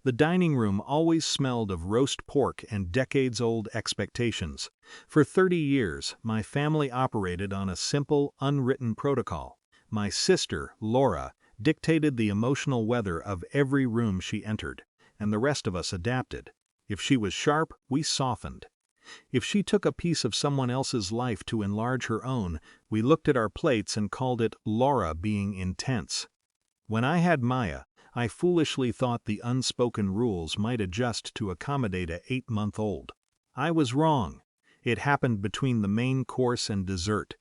The dining room always smelled of roast pork and decades-old expectations. For 30 years, my family operated on a simple, unwritten protocol. My sister, Laura, dictated the emotional weather of every room she entered, and the rest of us adapted. If she was sharp, we softened. If she took a piece of someone else's life to enlarge her own, we looked at our plates and called it Laura being intense. When I had Maya, I foolishly thought the unspoken rules might adjust to accommodate a 8-month-old. I was wrong. It happened between the main course and dessert.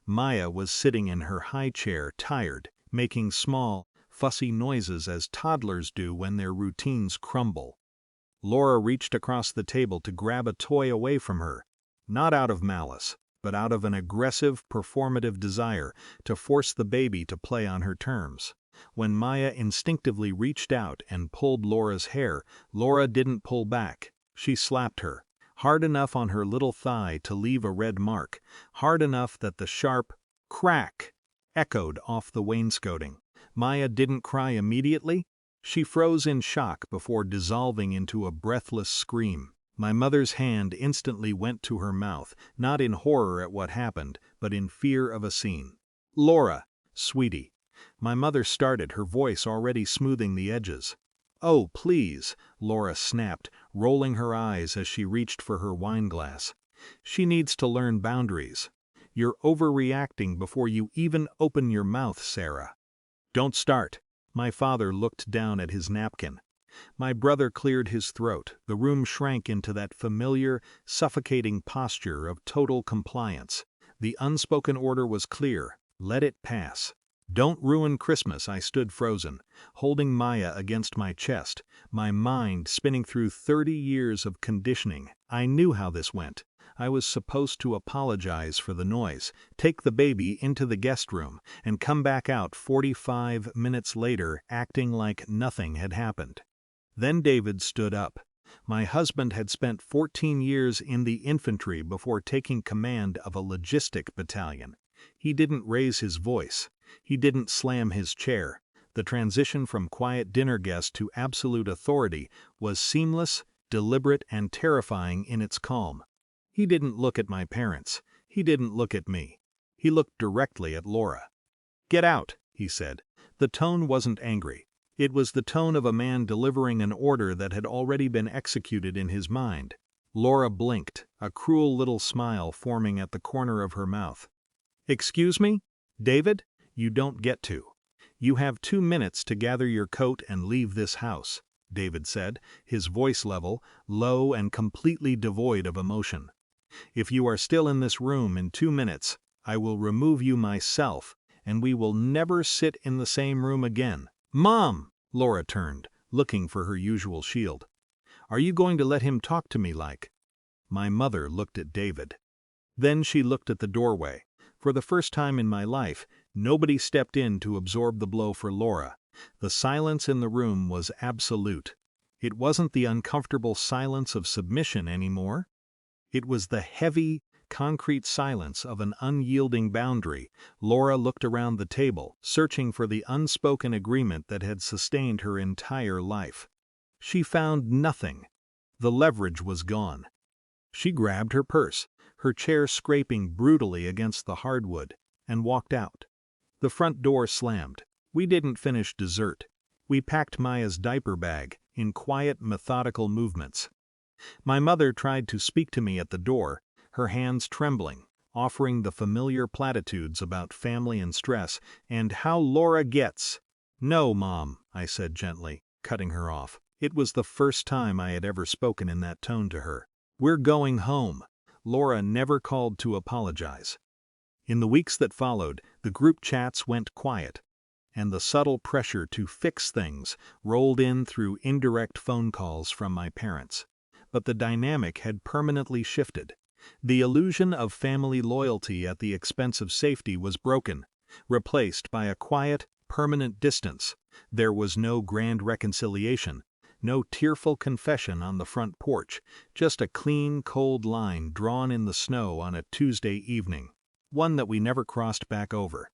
Maya was sitting in her high chair, tired, making small, fussy noises as toddlers do when their routines crumble. Laura reached across the table to grab a toy away from her, not out of malice, but out of an aggressive, performative desire to force the baby to play on her terms. When Maya instinctively reached out and pulled Laura's hair, Laura didn't pull back. She slapped her, hard enough on her little thigh to leave a red mark, hard enough that the sharp crack echoed off the wainscoting. Maya didn't cry immediately. She froze in shock before dissolving into a breathless scream. My mother's hand instantly went to her mouth, not in horror at what happened, but in fear of a scene. "Laura, sweetie." My mother started, her voice already smoothing the edges. "Oh, please," Laura snapped, rolling her eyes as she reached for her wineglass. "She needs to learn boundaries. You're overreacting before you even open your mouth, Sarah." "Don't start." My father looked down at his napkin. My brother cleared his throat. The room shrank into that familiar, suffocating posture of total compliance. The unspoken order was clear. Let it pass. "Don't ruin Christmas." I stood frozen, holding Maya against my chest, my mind spinning through 30 years of conditioning. I knew how this went. I was supposed to apologize for the noise, take the baby into the guest room, and come back out 45 minutes later acting like nothing had happened. Then David stood up. My husband had spent 14 years in the infantry before taking command of a logistic battalion. He didn't raise his voice. He didn't slam his chair. The transition from quiet dinner guest to absolute authority was seamless, deliberate, and terrifying in its calm. He didn't look at my parents. He didn't look at me. He looked directly at Laura. "Get out," he said. The tone wasn't angry. It was the tone of a man delivering an order that had already been executed in his mind. Laura blinked, a cruel little smile forming at the corner of her mouth. "Excuse me? David? You don't get to. You have 2 minutes to gather your coat and leave this house," David said, his voice level, low, and completely devoid of emotion. "If you are still in this room in 2 minutes, I will remove you myself, and we will never sit in the same room again." "Mom!" Laura turned, looking for her usual shield. "Are you going to let him talk to me like?" My mother looked at David. Then she looked at the doorway. For the first time in my life, nobody stepped in to absorb the blow for Laura. The silence in the room was absolute. It wasn't the uncomfortable silence of submission anymore. It was the heavy, concrete silence of an unyielding boundary. Laura looked around the table, searching for the unspoken agreement that had sustained her entire life. She found nothing. The leverage was gone. She grabbed her purse, her chair scraping brutally against the hardwood, and walked out. The front door slammed. We didn't finish dessert. We packed Maya's diaper bag in quiet, methodical movements. My mother tried to speak to me at the door, her hands trembling, offering the familiar platitudes about family and stress and how Laura gets. "No, Mom," I said gently, cutting her off. It was the first time I had ever spoken in that tone to her. "We're going home." Laura never called to apologize. In the weeks that followed, the group chats went quiet, and the subtle pressure to fix things rolled in through indirect phone calls from my parents. But the dynamic had permanently shifted. The illusion of family loyalty at the expense of safety was broken, replaced by a quiet, permanent distance. There was no grand reconciliation, no tearful confession on the front porch, just a clean, cold line drawn in the snow on a Tuesday evening, one that we never crossed back over.